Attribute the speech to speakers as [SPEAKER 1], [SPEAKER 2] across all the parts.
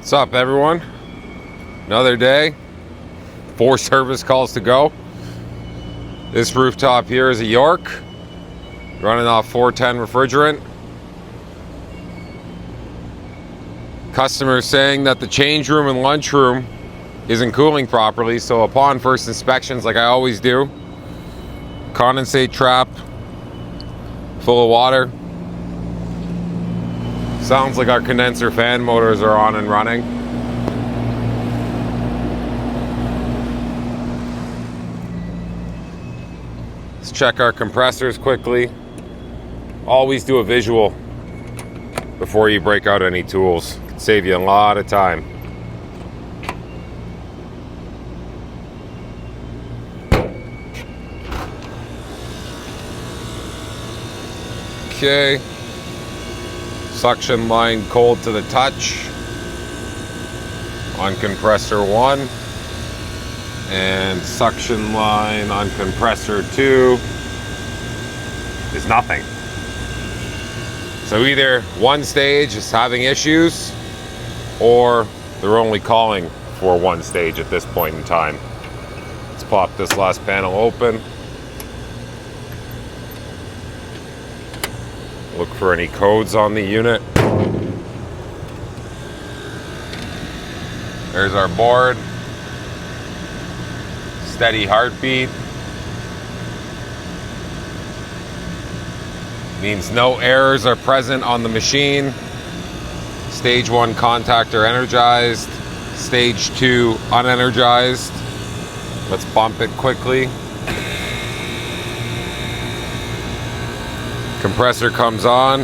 [SPEAKER 1] What's up, everyone? Another day, 4 service calls to go. This rooftop here is a York, running off 410 refrigerant. Customer saying that the change room and lunchroom isn't cooling properly, so upon first inspections, like I always do, condensate trap full of water. Sounds like our condenser fan motors are on and running. Let's check our compressors quickly. Always do a visual before you break out any tools. Can save you a lot of time. Okay. Suction line cold to the touch on compressor 1, and suction line on compressor 2 is nothing. So either one stage is having issues or they're only calling for one stage at this point in time. Let's pop this last panel open. Look for any codes on the unit. There's our board. Steady heartbeat. Means no errors are present on the machine. Stage 1 contactor energized. Stage 2 unenergized. Let's bump it quickly. Compressor comes on.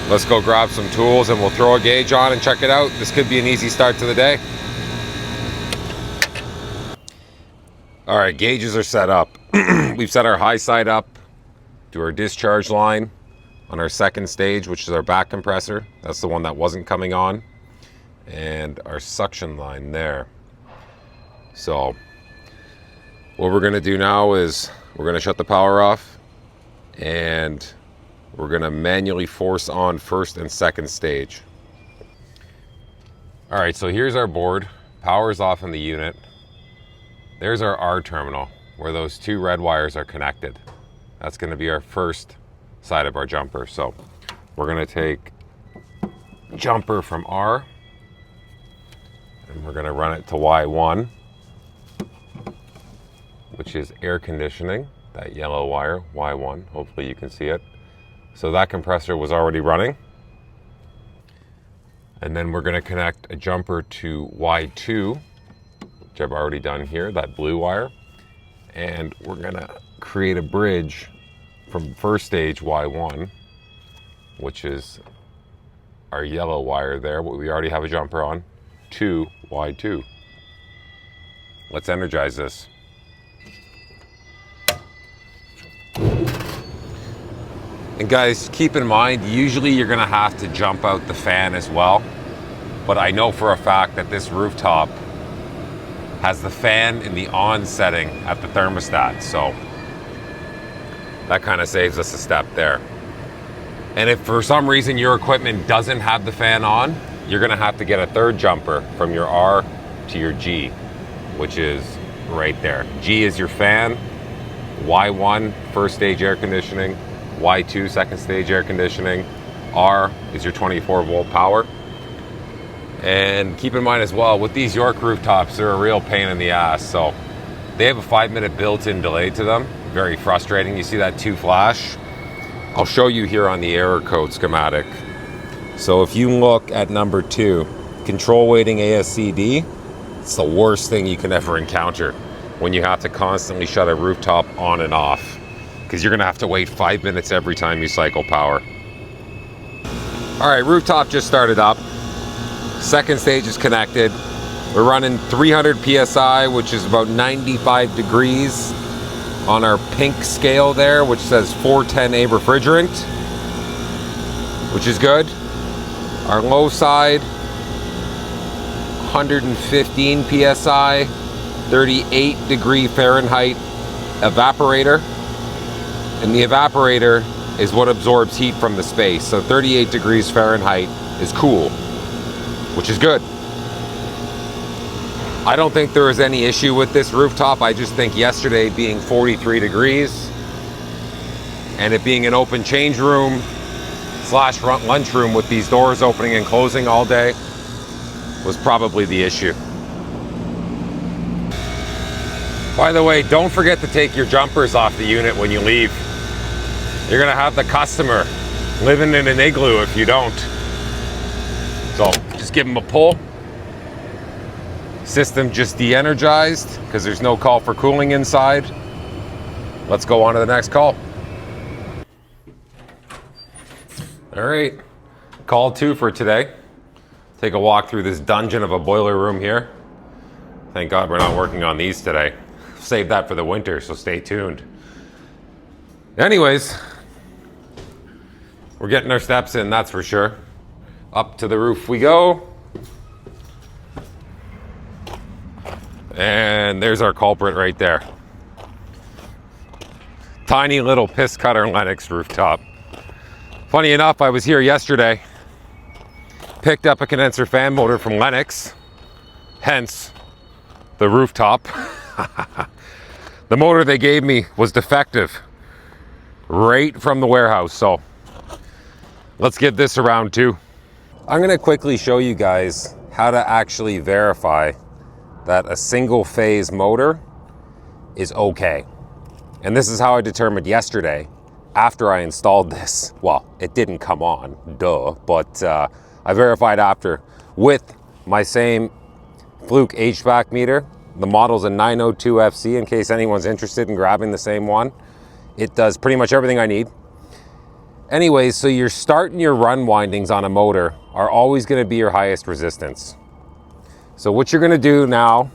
[SPEAKER 1] Let's go grab some tools and we'll throw a gauge on and check it out. This could be an easy start to the day. All right, gauges are set up. We've set our high side up to our discharge line on our second stage, which is our back compressor. That's the one that wasn't coming on. And our suction line there. So what we're gonna do now is we're gonna shut the power off, and we're gonna manually force on first and second stage. All right, so here's our board. Power's off in the unit. There's our R terminal where those 2 red wires are connected. That's gonna be our first side of our jumper. So we're gonna take jumper from R and we're gonna run it to Y1, which is air conditioning. That yellow wire, Y1, hopefully you can see it. So that compressor was already running. And then we're gonna connect a jumper to Y2, which I've already done here, that blue wire. And we're gonna create a bridge from first stage Y1, which is our yellow wire there, what we already have a jumper on, to Y2. Let's energize this. And guys, keep in mind, usually you're gonna have to jump out the fan as well. But I know for a fact that this rooftop has the fan in the on setting at the thermostat. So that kind of saves us a step there. And if for some reason your equipment doesn't have the fan on, you're gonna have to get a third jumper from your R to your G, which is right there. G is your fan, Y1, first stage air conditioning, Y2, second stage air conditioning, R is your 24-volt power. And keep in mind as well, with these York rooftops, they're a real pain in the ass. So they have a 5-minute built-in delay to them. Very frustrating. You see that 2 flash? I'll show you here on the error code schematic. So if you look at number 2, control weighting ASCD, it's the worst thing you can ever encounter when you have to constantly shut a rooftop on and off, because you're gonna have to wait 5 minutes every time you cycle power. All right, rooftop just started up. Second stage is connected. We're running 300 PSI, which is about 95 degrees on our pink scale there, which says 410A refrigerant, which is good. Our low side, 115 PSI, 38 degree Fahrenheit evaporator. And the evaporator is what absorbs heat from the space. So 38 degrees Fahrenheit is cool. which is good. I don't think there is any issue with this rooftop. I just think yesterday being 43 degrees and it being an open change room slash lunchroom with these doors opening and closing all day was probably the issue. By the way, don't forget to take your jumpers off the unit when you leave. You're gonna have the customer living in an igloo if you don't. So just give them a pull. System just de-energized because there's no call for cooling inside. Let's go on to the next call. All right, call 2 for today. Take a walk through this dungeon of a boiler room here. Thank God we're not working on these today. Save that for the winter, so stay tuned. Anyways, we're getting our steps in, that's for sure. Up to the roof we go. And there's our culprit right there. Tiny little piss cutter Lennox rooftop. Funny enough, I was here yesterday, picked up a condenser fan motor from Lennox, hence the rooftop. The motor they gave me was defective right from the warehouse, so let's give this a round 2. I'm gonna quickly show you guys how to actually verify that a single phase motor is okay. And this is how I determined yesterday after I installed this. Well, it didn't come on, duh, but I verified after with my same Fluke HVAC meter. The model's a 902 FC in case anyone's interested in grabbing the same one. It does pretty much everything I need. Anyways, so your start and your run windings on a motor are always gonna be your highest resistance. So what you're gonna do now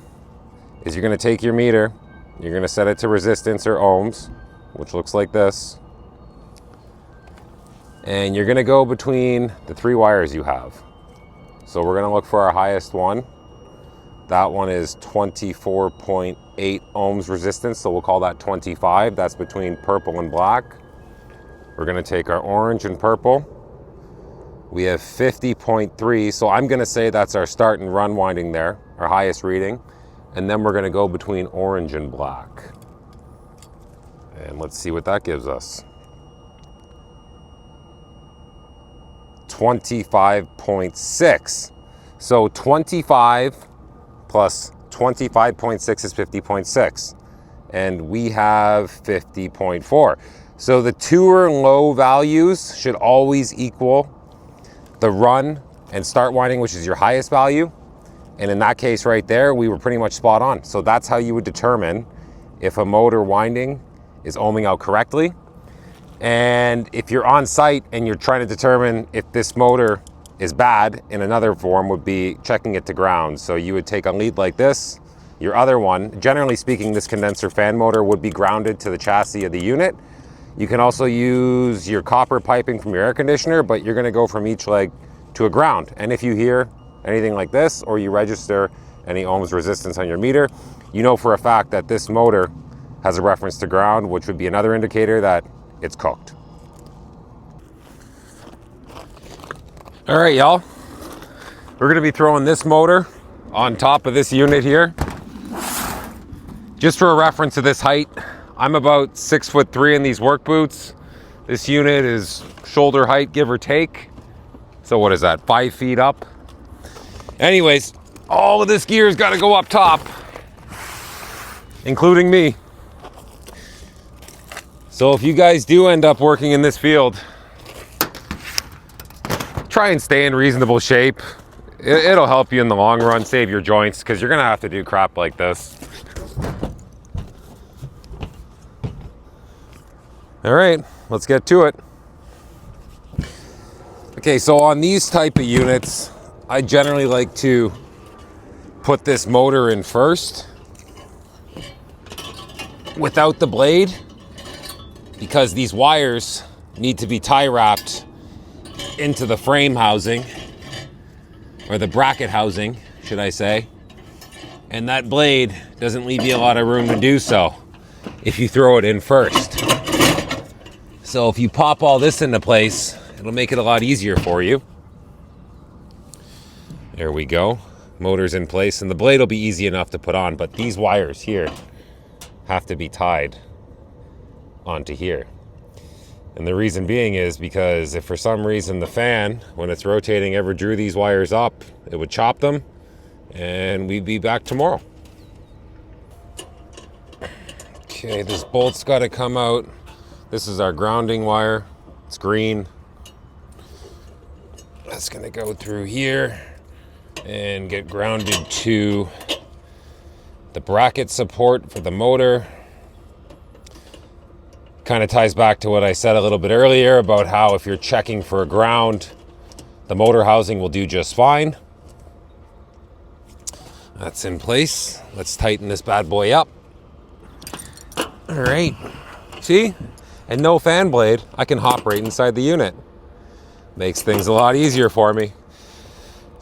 [SPEAKER 1] is you're gonna take your meter, you're gonna set it to resistance or ohms, which looks like this. And you're gonna go between the 3 wires you have. So we're gonna look for our highest one. That one is 24.8 ohms resistance, so we'll call that 25. That's between purple and black. We're gonna take our orange and purple. We have 50.3, so I'm gonna say that's our start and run winding there, our highest reading. And then we're gonna go between orange and black. And let's see what that gives us. 25.6. So 25 plus 25.6 is 50.6. And we have 50.4. So the 2 or low values should always equal the run and start winding, which is your highest value. And in that case right there, we were pretty much spot on. So that's how you would determine if a motor winding is ohming out correctly. And if you're on site and you're trying to determine if this motor is bad, in another form would be checking it to ground. So you would take a lead like this, your other one, generally speaking, this condenser fan motor would be grounded to the chassis of the unit. You can also use your copper piping from your air conditioner, but you're gonna go from each leg to a ground. And if you hear anything like this, or you register any ohms resistance on your meter, you know for a fact that this motor has a reference to ground, which would be another indicator that it's cooked. All right, y'all. We're gonna be throwing this motor on top of this unit here. Just for a reference to this height, I'm about 6'3" in these work boots. This unit is shoulder height, give or take. So what is that, 5 feet up? Anyways, all of this gear's gotta go up top, including me. So if you guys do end up working in this field, try and stay in reasonable shape. It'll help you in the long run, save your joints, because you're gonna have to do crap like this. All right, let's get to it. Okay, so on these type of units, I generally like to put this motor in first without the blade, because these wires need to be tie wrapped into the frame housing, or the bracket housing, should I say. And that blade doesn't leave you a lot of room to do so if you throw it in first. So if you pop all this into place, it'll make it a lot easier for you. There we go. Motor's in place, and the blade will be easy enough to put on, but these wires here have to be tied onto here. And the reason being is because if for some reason the fan, when it's rotating, ever drew these wires up, it would chop them, and we'd be back tomorrow. Okay, this bolt's got to come out. This is our grounding wire. It's green. That's going to go through here and get grounded to the bracket support for the motor. Kind of ties back to what I said a little bit earlier about how if you're checking for a ground, the motor housing will do just fine. That's in place. Let's tighten this bad boy up. All right, see? And no fan blade, I can hop right inside the unit. Makes things a lot easier for me.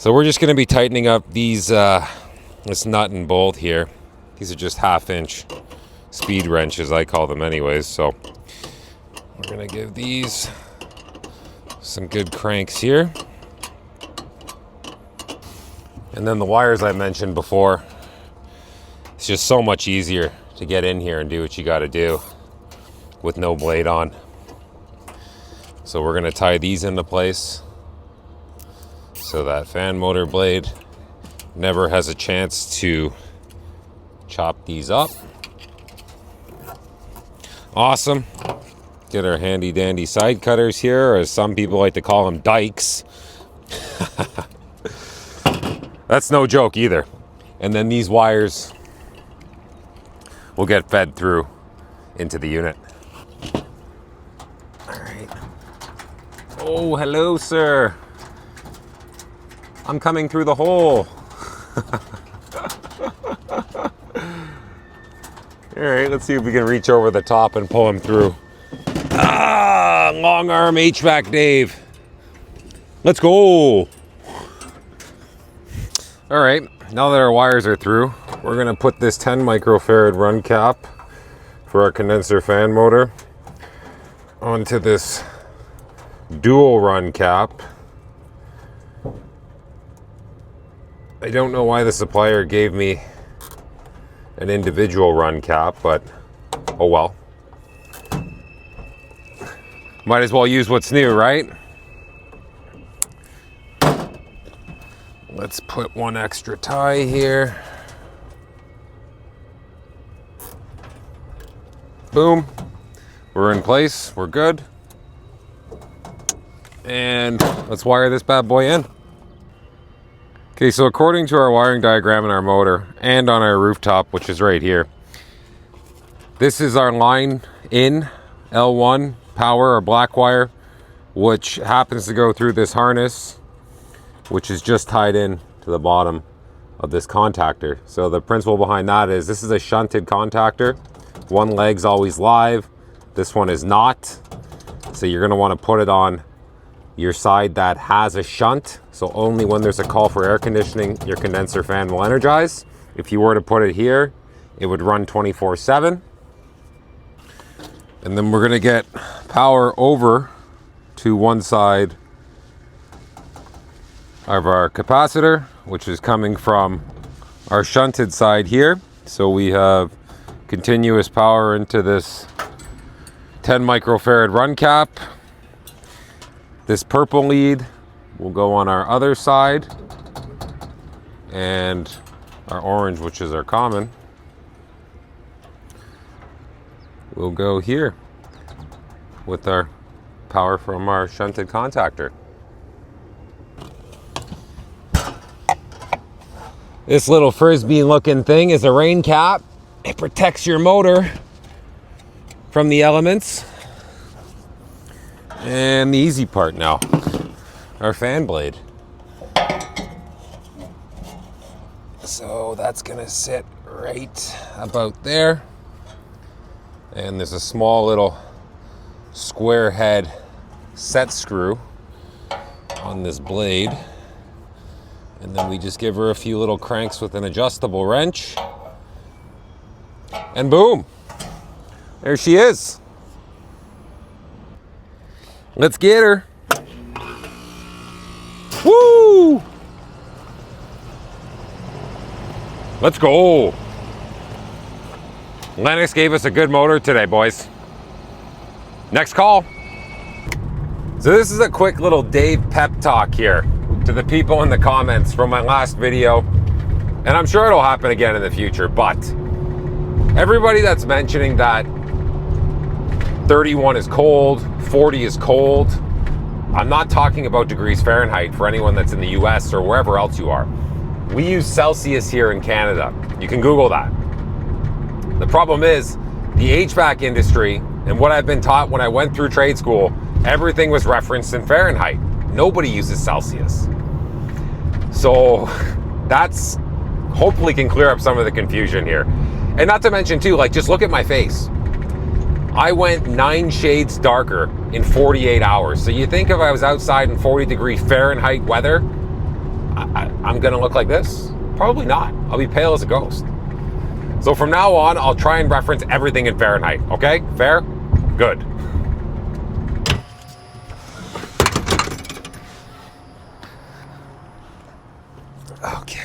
[SPEAKER 1] So we're just gonna be tightening up these, this nut and bolt here. These are just 1/2 inch speed wrenches, I call them anyways. So we're gonna give these some good cranks here. And then the wires I mentioned before, it's just so much easier to get in here and do what you gotta do with no blade on. So we're gonna tie these into place so that fan motor blade never has a chance to chop these up. Awesome. Get our handy dandy side cutters here, or as some people like to call them, dikes. That's no joke either. And then these wires will get fed through into the unit. All right. Oh, hello, sir. I'm coming through the hole. All right, let's see if we can reach over the top and pull him through. Ah, long arm HVAC Dave. Let's go. All right, now that our wires are through, we're gonna put this 10 microfarad run cap for our condenser fan motor onto this dual run cap. I don't know why the supplier gave me an individual run cap, but oh well. Might as well use what's new, right? Let's put one extra tie here. Boom. We're in place. We're good. And let's wire this bad boy in. Okay, so according to our wiring diagram in our motor and on our rooftop, which is right here, this is our line in L1 power or black wire, which happens to go through this harness, which is just tied in to the bottom of this contactor. So the principle behind that is this is a shunted contactor. One leg's always live. This one is not. So you're gonna wanna put it on your side that has a shunt. So only when there's a call for air conditioning, your condenser fan will energize. If you were to put it here, it would run 24/7. And then we're gonna get power over to one side of our capacitor, which is coming from our shunted side here. So we have continuous power into this 10 microfarad run cap. This purple lead will go on our other side, and our orange, which is our common, will go here with our power from our shunted contactor. This little frisbee looking thing is a rain cap. It protects your motor from the elements. And the easy part now, our fan blade. So that's gonna sit right about there. And there's a small little square head set screw on this blade. And then we just give her a few little cranks with an adjustable wrench. And boom, there she is. Let's get her. Woo! Let's go. Lennox gave us a good motor today, boys. Next call. So this is a quick little Dave pep talk here to the people in the comments from my last video. And I'm sure it'll happen again in the future, but everybody that's mentioning that 31 is cold, 40 is cold, I'm not talking about degrees Fahrenheit for anyone that's in the US or wherever else you are. We use Celsius here in Canada. You can Google that. The problem is the HVAC industry, and what I've been taught when I went through trade school, everything was referenced in Fahrenheit. Nobody uses Celsius. So that's hopefully can clear up some of the confusion here. And not to mention too, like, just look at my face. I went 9 shades darker in 48 hours. So you think if I was outside in 40-degree Fahrenheit weather, I'm gonna look like this? Probably not. I'll be pale as a ghost. So from now on, I'll try and reference everything in Fahrenheit, okay? Fair? Good. Okay.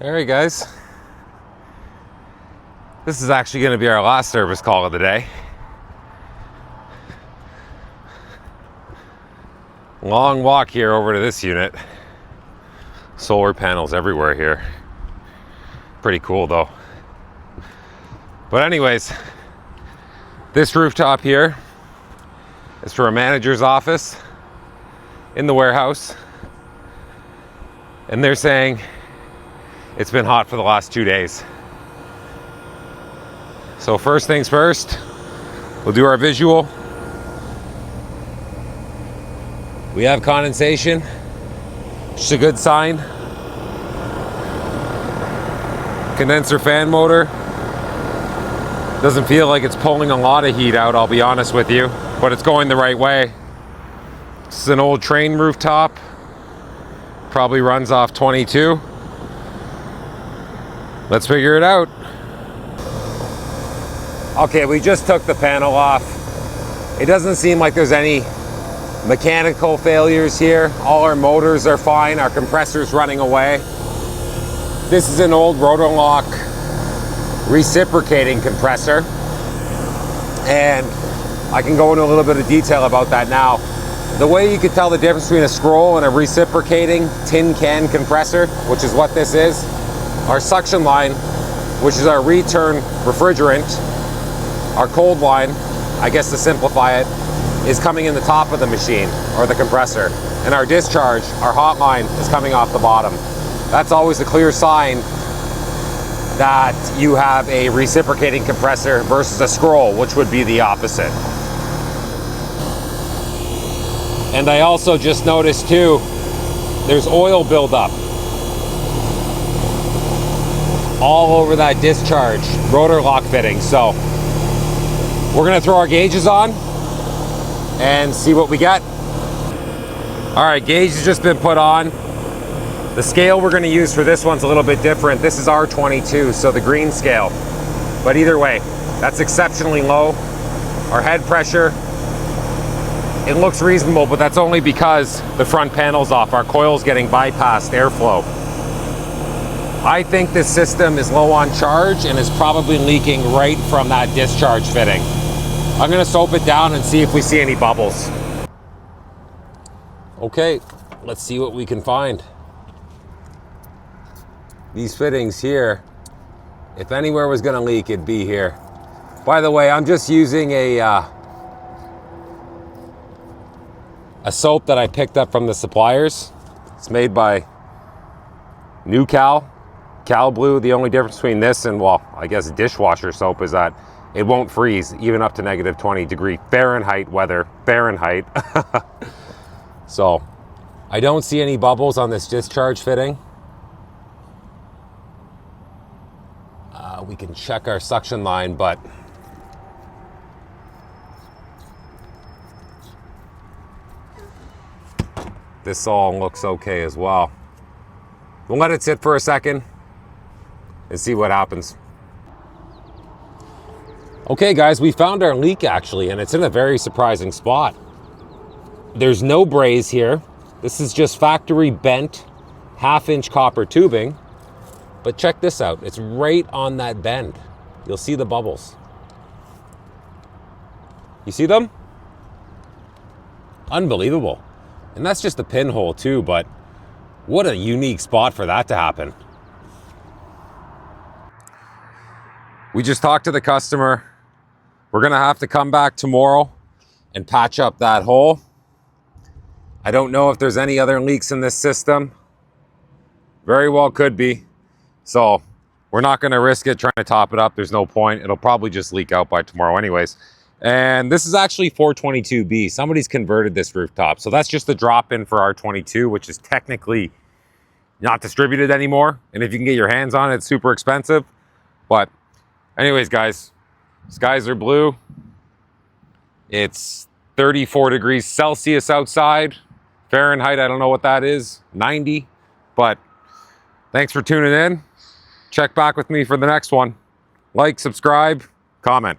[SPEAKER 1] All right, guys. This is actually gonna be our last service call of the day. Long walk here over to this unit. Solar panels everywhere here. Pretty cool though. But anyways, this rooftop here is for a manager's office in the warehouse. And they're saying it's been hot for the last 2 days. So first things first, we'll do our visual. We have condensation, which is a good sign. Condenser fan motor. Doesn't feel like it's pulling a lot of heat out, I'll be honest with you, but it's going the right way. This is an old train rooftop. Probably runs off 22. Let's figure it out. Okay, we just took the panel off. It doesn't seem like there's any mechanical failures here. All our motors are fine. Our compressor's running away. This is an old rotor lock reciprocating compressor. And I can go into a little bit of detail about that now. The way you could tell the difference between a scroll and a reciprocating tin can compressor, which is what this is, our suction line, which is our return refrigerant, our cold line, I guess to simplify it, is coming in the top of the machine or the compressor, and our discharge, our hot line, is coming off the bottom. That's always a clear sign that you have a reciprocating compressor versus a scroll, which would be the opposite. And I also just noticed too, there's oil buildup all over that discharge rotor lock fitting. So we're gonna throw our gauges on and see what we get. All right, gauge has just been put on. The scale we're gonna use for this one's a little bit different. This is R22, so the green scale. But either way, that's exceptionally low. Our head pressure, it looks reasonable, but that's only because the front panel's off. Our coil's getting bypassed airflow. I think this system is low on charge and is probably leaking right from that discharge fitting. I'm gonna soap it down and see if we see any bubbles. Okay, let's see what we can find. These fittings here, if anywhere was gonna leak, it'd be here. By the way, I'm just using a soap that I picked up from the suppliers. It's made by New Cal Blue. The only difference between this and, well, I guess dishwasher soap is that it won't freeze even up to negative 20-degree Fahrenheit weather. Fahrenheit. So I don't see any bubbles on this discharge fitting. We can check our suction line, but this all looks okay as well. We'll let it sit for a second and see what happens. Okay guys, we found our leak actually, and it's in a very surprising spot. There's no braze here. This is just factory bent 1/2-inch copper tubing. But check this out. It's right on that bend. You'll see the bubbles. You see them? Unbelievable. And that's just a pinhole too, but what a unique spot for that to happen. We just talked to the customer. We're gonna have to come back tomorrow and patch up that hole. I don't know if there's any other leaks in this system. Very well could be. So we're not gonna risk it trying to top it up. There's no point. It'll probably just leak out by tomorrow anyways. And this is actually 422B. Somebody's converted this rooftop. So that's just the drop-in for R22, which is technically not distributed anymore. And if you can get your hands on it, it's super expensive. But anyways, guys, skies are blue. It's 34 degrees Celsius outside. Fahrenheit, I don't know what that is, 90. But thanks for tuning in. Check back with me for the next one. Like, subscribe, comment.